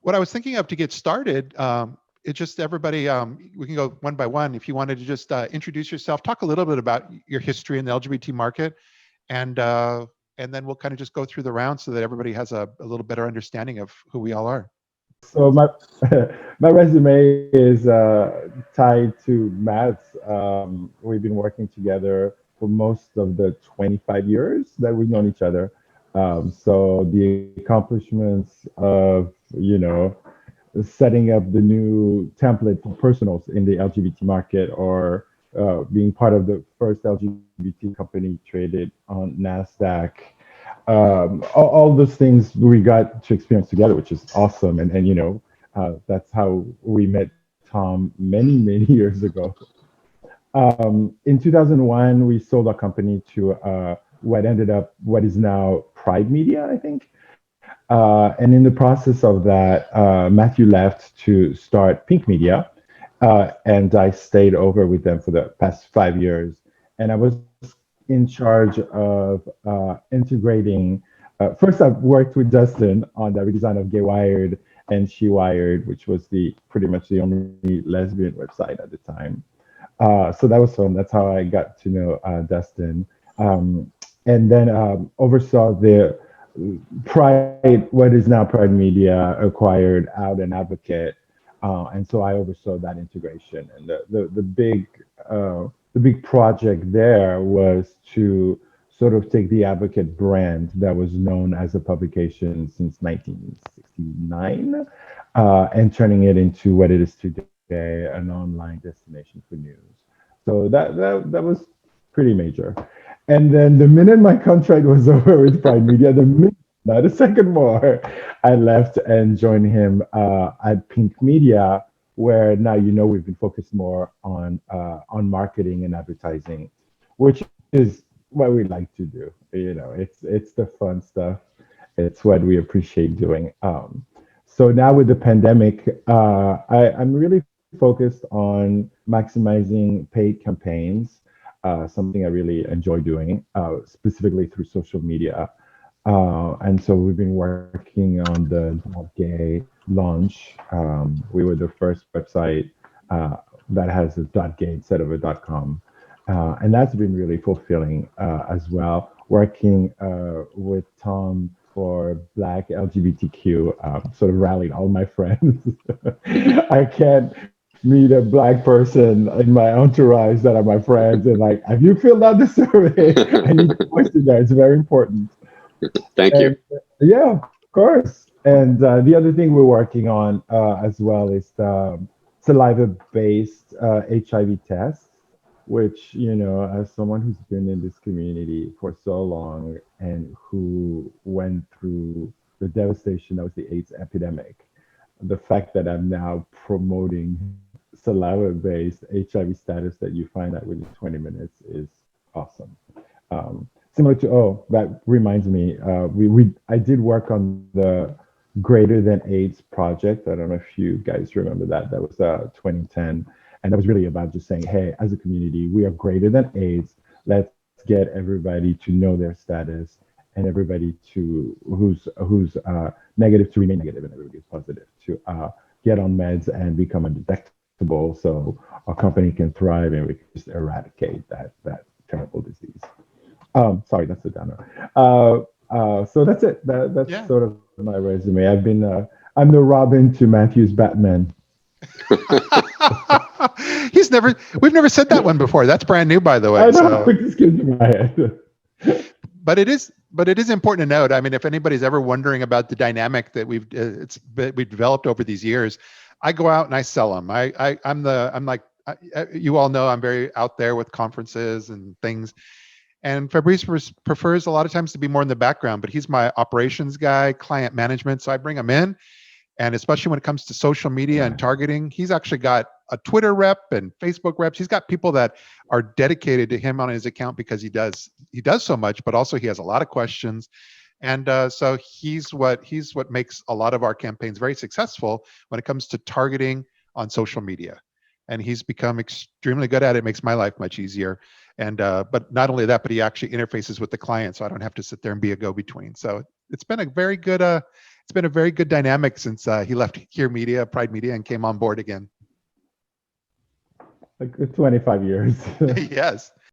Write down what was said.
what I was thinking of to get started, it's just everybody, we can go one by one. If you wanted to just introduce yourself, talk a little bit about your history in the LGBT market, and then we'll kind of just go through the round so that everybody has a little better understanding of who we all are. So my my resume is tied to Matt's. We've been working together for most of the 25 years that we've known each other. So the accomplishments of, setting up the new template for personals in the LGBT market, or being part of the first LGBT company traded on NASDAQ. All those things we got to experience together, which is awesome. That's how we met Tom many, many years ago. In 2001, we sold our company to what is now Pride Media, I think. And in the process of that, Matthew left to start Pink Media, and I stayed over with them for the past 5 years. And I was in charge of integrating. First, I worked with Dustin on the redesign of Gay Wired and She Wired, which was the pretty much the only lesbian website at the time. So that was fun. That's how I got to know Dustin. And then oversaw the Pride, what is now Pride Media, acquired Out and Advocate, and so I oversaw that integration. And the big project there was to sort of take the Advocate brand that was known as a publication since 1969, and turning it into what it is today, an online destination for news. So that was pretty major. And then the minute my contract was over with Pride Media, not a second more, I left and joined him at Pink Media, where now we've been focused more on marketing and advertising, which is what we like to do. It's the fun stuff. It's what we appreciate doing. So now with the pandemic, I'm really focused on maximizing paid campaigns, something I really enjoy doing, specifically through social media. And so we've been working on the .gay launch. We were the first website that has a .gay instead of a .com. And that's been really fulfilling as well. Working with Tom for Black LGBTQ, sort of rallied all my friends. I can't meet a Black person in my entourage that are my friends and like, have you filled out the survey? I need your voice in there. It's very important. Thank you. And yeah, of course. And the other thing we're working on as well is the saliva-based HIV tests, which, as someone who's been in this community for so long and who went through the devastation that was the AIDS epidemic, the fact that I'm now promoting saliva-based HIV status that you find out within 20 minutes is awesome. Similar to, that reminds me, I did work on the Greater Than AIDS project. I don't know if you guys remember that. That was 2010. And that was really about just saying, hey, as a community, we are greater than AIDS. Let's get everybody to know their status, and everybody who's negative to remain negative, and everybody who's positive to get on meds and become undetectable, so our company can thrive and we can just eradicate that terrible disease. Sorry, that's a downer. So that's it. That's Yeah. sort of my resume. I'm the Robin to Matthew's Batman. We've never said that one before. That's brand new, by the way. I know, it just came to my head. But it is important to note. I mean, if anybody's ever wondering about the dynamic that we've developed over these years, I go out and I sell them. You all know I'm very out there with conferences and things. And Fabrice prefers a lot of times to be more in the background, but he's my operations guy, client management. So I bring him in. And especially when it comes to social media and targeting, he's actually got a Twitter rep and Facebook reps. He's got people that are dedicated to him on his account because he does so much, but also he has a lot of questions. And so he's what makes a lot of our campaigns very successful when it comes to targeting on social media. And he's become extremely good at it. It makes my life much easier. And but not only that, but he actually interfaces with the client, so I don't have to sit there and be a go-between. So it's been a very good it's been a very good dynamic since he left Pride Media, and came on board again. Like 25 years. Yes.